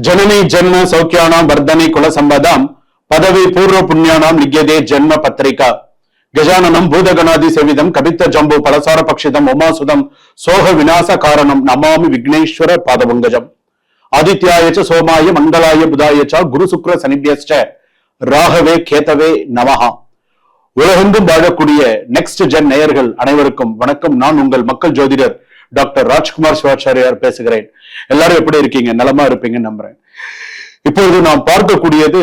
जननी जन्म सौख्यानां वर्धने कुल संपदां पदवी पूर्व पुण्यानां लिख्यते जन्म पत्रिका गजाननं भूतगणादि सेविदं कवित्त जम्बू पलसार पक्षितम् उमासुदं सोह विनाश कारणं नमामि विघ्नेश्वर पादपङ्कजम् आदित्याय च सोमाय मंगलाय बुधाय च गुरु शुक्र शनिभ्यश्च ராகவே கேதவே நமஹா. உலகெங்கும் வாழக்கூடிய நெக்ஸ்ட் ஜென் நேயர்கள் அனைவருக்கும் வணக்கம். நான் உங்கள் மக்கள் ஜோதிடர் டாக்டர் ராஜ்குமார் சிவாச்சாரியார் பேசுகிறேன். எல்லாரும் எப்படி இருக்கீங்க? நலமா இருப்பீங்கன்னு நம்புறேன். இப்பொழுது நாம் பார்க்கக்கூடியது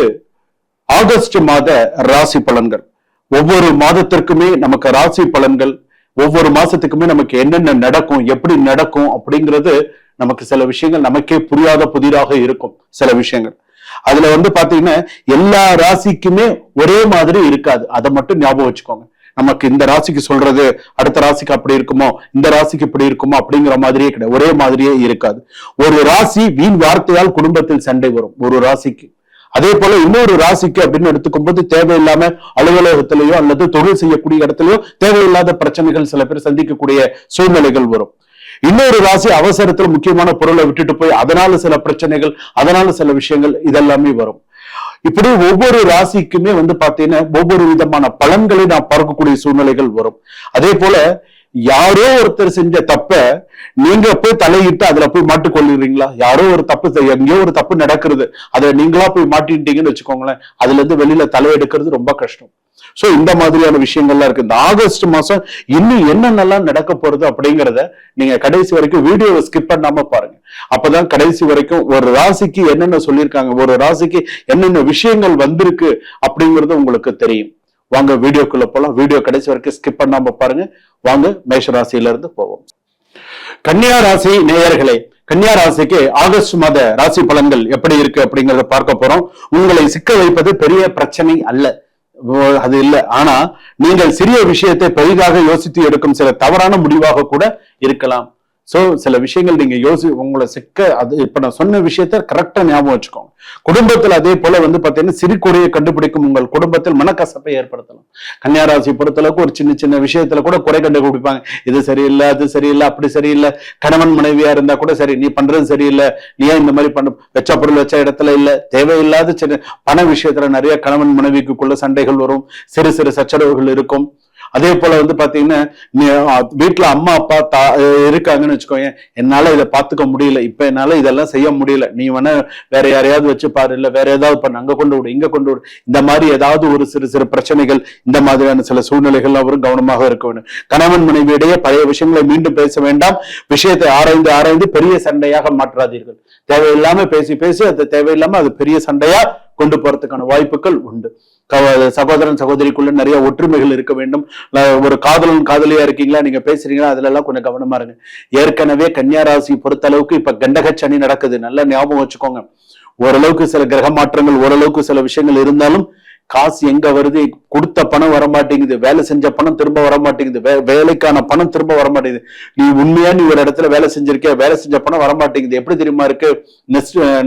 ஆகஸ்ட் மாத ராசி பலன்கள். ஒவ்வொரு மாதத்திற்குமே நமக்கு ராசி பலன்கள், ஒவ்வொரு மாசத்துக்குமே நமக்கு என்னென்ன நடக்கும், எப்படி நடக்கும் அப்படிங்கிறது நமக்கு சில விஷயங்கள் நமக்கே புரியாத புதிதாக இருக்கும். சில விஷயங்கள் அதுல பாத்தீங்கன்னா எல்லா ராசிக்குமே ஒரே மாதிரி இருக்காது. அதை மட்டும் ஞாபகம் வச்சுக்கோங்க. நமக்கு இந்த ராசிக்கு சொல்றது அடுத்த ராசிக்கு அப்படி இருக்குமோ, இந்த ராசிக்கு இப்படி இருக்குமோ அப்படிங்கிற மாதிரியே கிடையாது. ஒரே மாதிரியே இருக்காது. ஒரு ராசி வீண் வார்த்தையால் குடும்பத்தில் சண்டை வரும் ஒரு ராசிக்கு. அதே போல இன்னொரு ராசிக்கு அப்படின்னு எடுத்துக்கும் போது தேவையில்லாம அலுவலகத்திலேயோ அல்லது தொழில் செய்யக்கூடிய இடத்துலயோ தேவையில்லாத பிரச்சனைகள் சில பேர் சந்திக்கக்கூடிய சூழ்நிலைகள் வரும். இன்னொரு ராசி அவசரத்துல முக்கியமான பொருளை விட்டுட்டு போய் அதனால சில பிரச்சனைகள், அதனால சில விஷயங்கள் இதெல்லாமே வரும். இப்படி ஒவ்வொரு ராசிக்குமே பாத்தீங்கன்னா ஒவ்வொரு விதமான பலன்களை நான் பார்க்கக்கூடிய சூழ்நிலைகள் வரும். அதே போல யாரோ ஒருத்தர் செஞ்ச தப்ப நீங்க போய் தலையிட்டு அதுல போய் மாட்டிக்கொள்ளுறீங்களா? யாரோ ஒரு தப்பு, எங்கேயோ ஒரு தப்பு நடக்கிறது, அதுல நீங்களா போய் மாட்டிட்டீங்கன்னு வச்சுக்கோங்களேன். அதுல இருந்து வெளியில தலையெடுக்கிறது ரொம்ப கஷ்டம். சோ இந்த மாதிரியான விஷயங்கள்லாம் இருக்கு. இந்த ஆகஸ்ட் மாசம் இன்னும் என்னென்னலாம் நடக்க போறது அப்படிங்கிறத நீங்க கடைசி வரைக்கும் வீடியோவை ஸ்கிப் பண்ணாம பாருங்க. அப்பதான் கடைசி வரைக்கும் ஒரு ராசிக்கு என்னென்ன சொல்லியிருக்காங்க, ஒரு ராசிக்கு என்னென்ன விஷயங்கள் வந்திருக்கு அப்படிங்கிறது உங்களுக்கு தெரியும். வாங்க வீடியோக்குள்ள போலாம். வீடியோ கடைசி வரைக்கும் ஸ்கிப் பண்ணாம பாருங்க. வாங்க மேஷ ராசியில இருந்து போவோம். கன்னியா ராசி நேயர்களே, கன்னியா ராசிக்கு ஆகஸ்ட் மாத ராசி பலன்கள் எப்படி இருக்கு அப்படிங்கறத பார்க்க போறோம். உங்களை சிக்க வைப்பது பெரிய பிரச்சனை அல்ல, அது இல்லை. ஆனா நீங்கள் சிறிய விஷயத்தை பெரிதாக யோசித்து எடுக்கும் சில தவறான முடிவாக கூட இருக்கலாம். சோ சில விஷயங்கள் நீங்க உங்களை சிக்க, அது இப்ப நான் சொன்ன விஷயத்த கரெக்டா ஞாபகம் வச்சுக்கோங்க. குடும்பத்துல அதே போல பாத்தீங்கன்னா சிறு குறையை கண்டுபிடிக்கும் உங்கள் குடும்பத்தில் மனக்கசப்பை ஏற்படுத்தலாம். கன்னியாராசி பொறுத்தளவுக்கு ஒரு சின்ன சின்ன விஷயத்துல கூட குறை கண்டுபிடிப்பாங்க. இது சரியில்லை, அது சரியில்லை, அப்படி சரியில்லை. கணவன் மனைவியா இருந்தா கூட சரி, நீ பண்றது சரியில்லை, நீ ஏன் இந்த மாதிரி பண்ண, வச்ச பொருள் வச்ச இடத்துல இல்ல, தேவையில்லாத சின்ன பண விஷயத்துல நிறைய கணவன் மனைவிக்குள்ள சண்டைகள் வரும், சிறு சிறு சச்சரவுகள் இருக்கும். அதே போல பாத்தீங்கன்னா வீட்டுல அம்மா அப்பா இருக்காங்கன்னு வச்சுக்கோங்க, என்னால இதை பாத்துக்க முடியல, இப்ப என்னால இதெல்லாம் செய்ய முடியல, நீ வேணா வேற யாரையாவது வச்சு பாரு, இல்ல வேற ஏதாவது பண்ண, அங்க கொண்டு விடு, இங்க கொண்டு விடு, இந்த மாதிரி ஏதாவது ஒரு சிறு சிறு பிரச்சனைகள், இந்த மாதிரியான சில சூழ்நிலைகள் அவரும் கவனமாக இருக்க வேண்டும். கணவன் மனைவியிடையே பழைய விஷயங்களை மீண்டும் பேச வேண்டாம். விஷயத்தை ஆராய்ந்து ஆராய்ந்து பெரிய சண்டையாக மாற்றாதீர்கள். தேவையில்லாம பேசி பேசி அது தேவையில்லாம அது பெரிய சண்டையா கொண்டு போறதுக்கான வாய்ப்புகள் உண்டு. சகோதரன் சகோதரிக்குள்ள நிறைய ஒற்றுமைகள் இருக்க வேண்டும். ஒரு காதலன் காதலியா இருக்கீங்களா, நீங்க பேசுறீங்களா, அதுல எல்லாம் கொஞ்சம் கவனமா இருங்க. ஏற்கனவே கன்னியா ராசி பொறுத்த அளவுக்கு இப்ப கண்டக சனி நடக்குது, நல்லா ஞாபகம் வச்சுக்கோங்க. ஓரளவுக்கு சில கிரக மாற்றங்கள், ஓரளவுக்கு சில விஷயங்கள் இருந்தாலும் காசு எங்க வருது? கொடுத்த பணம் வரமாட்டேங்குது, வேலை செஞ்ச பணம் திரும்ப வரமாட்டேங்குது, வேலைக்கான பணம் திரும்ப வரமாட்டேங்குது. நீ உண்மையா நீ ஒரு இடத்துல வேலை செஞ்சிருக்க, வேலை செஞ்ச பணம் வரமாட்டேங்குது. எப்படி தெரியுமா இருக்கு?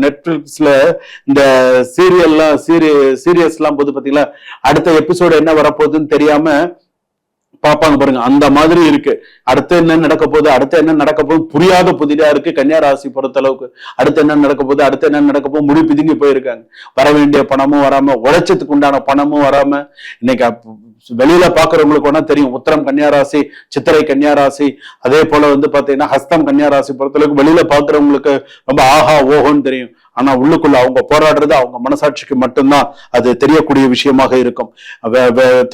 நெட்ஃபிளிக்ஸ்ல இந்த சீரியஸ் எல்லாம் போது பாத்தீங்களா, அடுத்த எபிசோடு என்ன வரப்போகுதுன்னு தெரியாம பாப்பாங்க பாருங்க, அந்த மாதிரி இருக்கு. அடுத்து என்ன நடக்க போகுது, அடுத்து என்ன நடக்க போகுது புரியாத புதிதா இருக்கு கன்னியா ராசி பொறுத்த அளவுக்கு. அடுத்து என்ன நடக்க போகுது, அடுத்து என்ன நடக்க போகுது முடி பிதுங்கி போயிருக்காங்க. வர வேண்டிய பணமும் வராம, உழைச்சதுக்கு உண்டான பணமும் வராம. இன்னைக்கு வெளியில பாக்குறவங்களுக்கு வேணா தெரியும், உத்தரம் கன்னியா ராசி, சித்திரை கன்னியா ராசி, அதே போல பாத்தீங்கன்னா ஹஸ்தம் கன்னியா ராசி பொறுத்த அளவுக்கு வெளியில பாக்குறவங்களுக்கு ரொம்ப ஆஹா ஓஹோன்னு தெரியும். ஆனா உள்ளுக்குள்ள அவங்க போராடுறது அவங்க மனசாட்சிக்கு மட்டும்தான் அது தெரியக்கூடிய விஷயமாக இருக்கும்.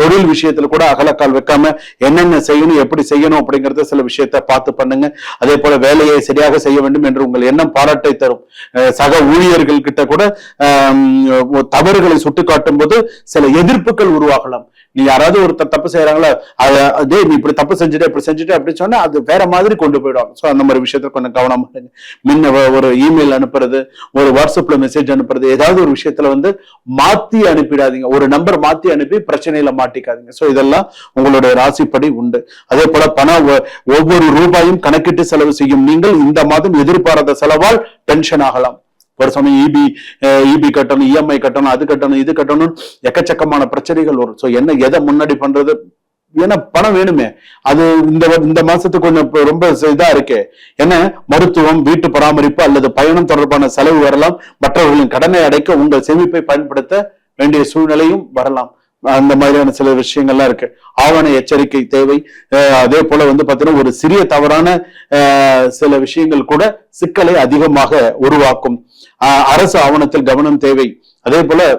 தொழில் விஷயத்துல கூட அகலக்கால் வைக்காம என்னென்ன செய்யணும், எப்படி செய்யணும் அப்படிங்கறத சில விஷயத்த பார்த்து பண்ணுங்க. அதே போல வேலையை சரியாக செய்ய வேண்டும் என்று உங்கள் எண்ணம் பாராட்டை தரும். சக ஊழியர்கள் கிட்ட கூட தவறுகளை சுட்டி காட்டும் போது சில எதிர்ப்புகள் உருவாகலாம். நீ யாராவது ஒரு தப்பு செய்யறாங்களா, அதே நீ இப்படி தப்பு செஞ்சுட்டு இப்படி செஞ்சுட்டு அப்படின்னு சொன்னா அது வேற மாதிரி கொண்டு போயிடுவாங்க. சோ அந்த மாதிரி விஷயத்துல கொஞ்சம் கவனமா இருங்க. முன்ன ஒரு இமெயில் அனுப்புறது, ஒரு வாட்ஸ்அப்ல மெசேஜ் அனுப்புறது, ஏதாவது ஒரு விஷயத்துல மாத்தி அனுப்பிடாதீங்க. ஒரு நம்பர் மாத்தி அனுப்பி பிரச்சனையில மாட்டிக்காதீங்க. சோ இதெல்லாம் உங்களுடைய ராசிப்படி உண்டு. அதே போல ஒவ்வொரு ரூபாயும் கணக்கிட்டு செலவு செய்யும் நீங்கள் இந்த மாதம் எதிர்பாராத செலவால் டென்ஷன் ஆகலாம். ஒரு சமயம் இபி கட்டணும், இஎம்ஐ கட்டணும், அது கட்டணும், இது கட்டணும், எக்கச்சக்கமான பிரச்சனைகள் வரும். சோ எதை முன்னாடி பண்றது, ஏன்னா பணம் வேணுமே. அது இந்த மாசத்துக்கு கொஞ்சம் ரொம்ப இதா இருக்கு. ஏன்னா மருத்துவம், வீட்டு பராமரிப்பு அல்லது பயணம் தொடர்பான செலவு வரலாம். மற்றவர்களின் கடனை அடைக்க உங்கள் சேமிப்பை பயன்படுத்த வேண்டிய சூழ்நிலையும் வரலாம். அந்த மாதிரியான சில விஷயங்கள்லாம் இருக்கு. ஆவண எச்சரிக்கை தேவை. அதே போல பாத்தீங்கன்னா ஒரு சிறிய தவறான சில விஷயங்கள் கூட சிக்கலை அதிகமாக உருவாக்கும். அரசு ஆவணத்தில் கவனம் தேவை. அதே போல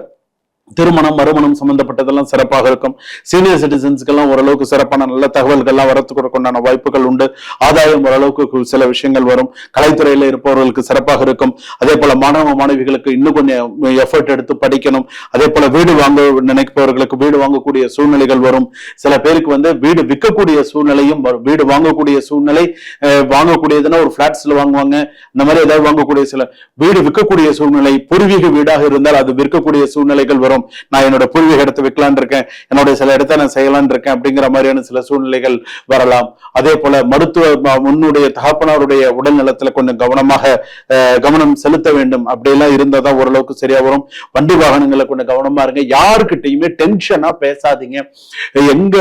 திருமணம், மறுமணம் சம்பந்தப்பட்டதெல்லாம் சிறப்பாக இருக்கும். சீனியர் சிட்டிசன்ஸ்க்கெல்லாம் ஓரளவுக்கு சிறப்பான நல்ல தகவல்கள்லாம் வரத்துக்கு உண்டான வாய்ப்புகள் உண்டு. ஆதாயம் ஓரளவுக்கு சில விஷயங்கள் வரும். கலைத்துறையில இருப்பவர்களுக்கு சிறப்பாக இருக்கும். அதே போல மாணவ மாணவிகளுக்கு இன்னும் கொஞ்சம் எஃபர்ட் எடுத்து படிக்கணும். அதே போல வீடு வாங்க நினைப்பவர்களுக்கு வீடு வாங்கக்கூடிய சூழ்நிலைகள் வரும். சில பேருக்கு வீடு விற்கக்கூடிய சூழ்நிலையும் வரும். வீடு வாங்கக்கூடிய சூழ்நிலை, வாங்கக்கூடியதுன்னா ஒரு பிளாட்ஸ்ல வாங்குவாங்க, இந்த மாதிரி ஏதாவது வாங்கக்கூடிய சில வீடு விற்கக்கூடிய சூழ்நிலை, பூர்வீக வீடாக இருந்தால் அது விற்கக்கூடிய சூழ்நிலைகள் வரும். நான் என்னோட பூர்வீக இடத்தை விற்கலான் இருக்கேன், என்னுடைய சில இடத்தை நான் செய்யலான் இருக்கேன் அப்படிங்கிற மாதிரியான சில சூழ்நிலைகள் வரலாம். அதே போல முன்னுடைய தகப்பனாருடைய உடல் நலத்துல கொஞ்சம் கவனம் செலுத்த வேண்டும். அப்படியெல்லாம் இருந்தாதான் ஓரளவுக்கு சரியா வரும். வண்டி வாகனங்களை கொஞ்சம் கவனமா இருங்க. யாருக்கிட்டையுமே டென்ஷனா பேசாதீங்க. எங்க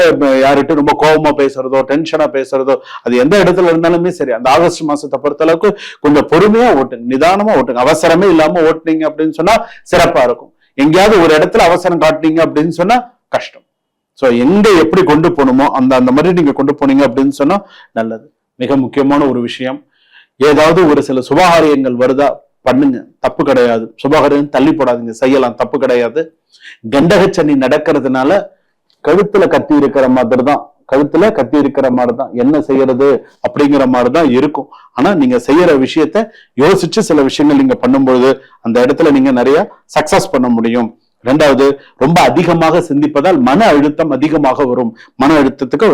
யார்கிட்ட ரொம்ப கோபமா பேசுறதோ டென்ஷனா பேசுறதோ அது எந்த இடத்துல இருந்தாலுமே சரி, அந்த ஆகஸ்ட் மாசத்தை பொறுத்த அளவுக்கு கொஞ்சம் பொறுமையா ஓட்டுங்க, நிதானமா ஓட்டுங்க. அவசரமே இல்லாம ஓட்டுனீங்க அப்படின்னு சொன்னா சிறப்பா இருக்கும். எங்கேயாவது ஒரு இடத்துல அவசரம் காட்டுனீங்க அப்படின்னு சொன்னா கஷ்டம். சோ எங்க எப்படி கொண்டு போகணுமோ அந்த மாதிரி நீங்க கொண்டு போனீங்க அப்படின்னு சொன்னா நல்லது. மிக முக்கியமான ஒரு விஷயம், ஏதாவது ஒரு சில சுபகாரியங்கள் வருதா பண்ணுங்க, தப்பு கிடையாது. சுபகாரியம் தள்ளி போடாதீங்க, செய்யலாம், தப்பு கிடையாது. கண்டகச்சனி நடக்கிறதுனால கழுத்துல கத்தி இருக்கிற மாதிரி தான் என்ன செய்யறது அப்படிங்கிற மாதிரிதான் இருக்கும். ஆனா நீங்க செய்யற விஷயத்த யோசிச்சு சில விஷயங்கள் நீங்க பண்ணும்போது அந்த இடத்துல நீங்க நிறைய சக்சஸ் பண்ண முடியும். ரெண்டாவது, ரொம்ப அதிகமாக சிந்திப்பதால் மன அழுத்தம் அதிகமாக வரும். மன அழுத்தத்துக்கு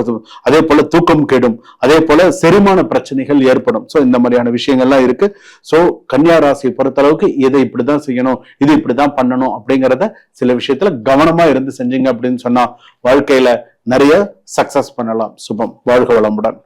அதே போல தூக்கம் கெடும். அதே போல செரிமான பிரச்சனைகள் ஏற்படும். சோ இந்த மாதிரியான விஷயங்கள்லாம் இருக்கு. சோ கன்னியா ராசியை பொறுத்த அளவுக்கு இதை இப்படிதான் செய்யணும், இது இப்படிதான் பண்ணணும் அப்படிங்கிறத சில விஷயத்துல கவனமா இருந்து செஞ்சீங்க அப்படின்னு சொன்னா வாழ்க்கையில நிறைய சக்சஸ் பண்ணலாம். சுபம். வாழ்க வளமுடன்.